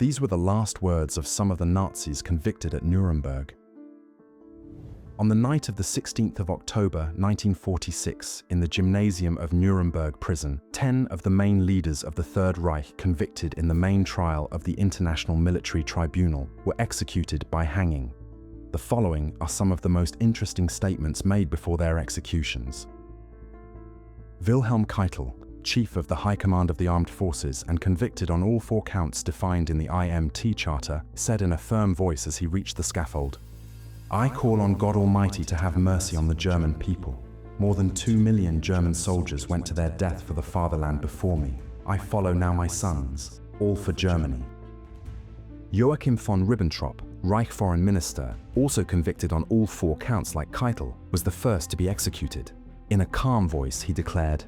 These were the last words of some of the Nazis convicted at Nuremberg. On the night of the 16th of October 1946, in the gymnasium of Nuremberg Prison, 10 of the main leaders of the Third Reich convicted in the main trial of the International Military Tribunal were executed by hanging. The following are some of the most interesting statements made before their executions. Wilhelm Keitel, Chief of the High Command of the Armed Forces and convicted on all 4 counts defined in the IMT Charter, said in a firm voice as he reached the scaffold, "I call on God Almighty to have mercy on the German people. More than 2 million German soldiers went to their death for the fatherland before me. I follow now my sons, all for Germany." Joachim von Ribbentrop, Reich Foreign Minister, also convicted on all 4 counts like Keitel, was the first to be executed. In a calm voice, he declared,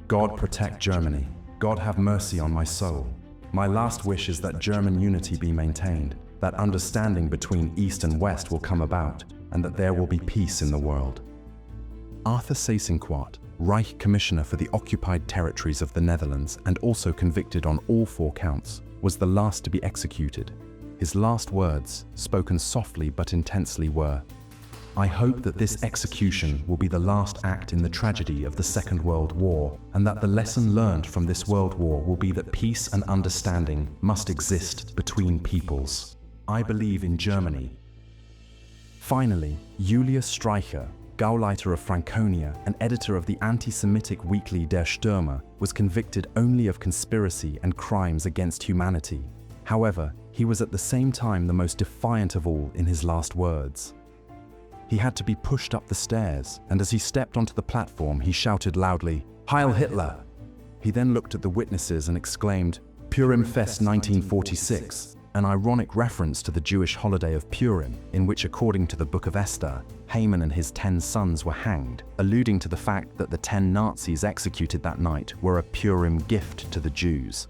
"God protect Germany. God have mercy on my soul. My last wish is that German unity be maintained, that understanding between East and West will come about, and that there will be peace in the world." Arthur Seyss-Inquart, Reich Commissioner for the occupied territories of the Netherlands and also convicted on all 4 counts, was the last to be executed. His last words, spoken softly but intensely, were, "I hope that this execution will be the last act in the tragedy of the Second World War, and that the lesson learned from this World War will be that peace and understanding must exist between peoples. I believe in Germany." Finally, Julius Streicher, Gauleiter of Franconia and editor of the anti-Semitic weekly Der Stürmer, was convicted only of conspiracy and crimes against humanity. However, he was at the same time the most defiant of all in his last words. He had to be pushed up the stairs, and as he stepped onto the platform, he shouted loudly, "Heil Hitler!" He then looked at the witnesses and exclaimed, "Purim Fest 1946, an ironic reference to the Jewish holiday of Purim, in which, according to the Book of Esther, Haman and his 10 sons were hanged, alluding to the fact that the 10 Nazis executed that night were a Purim gift to the Jews.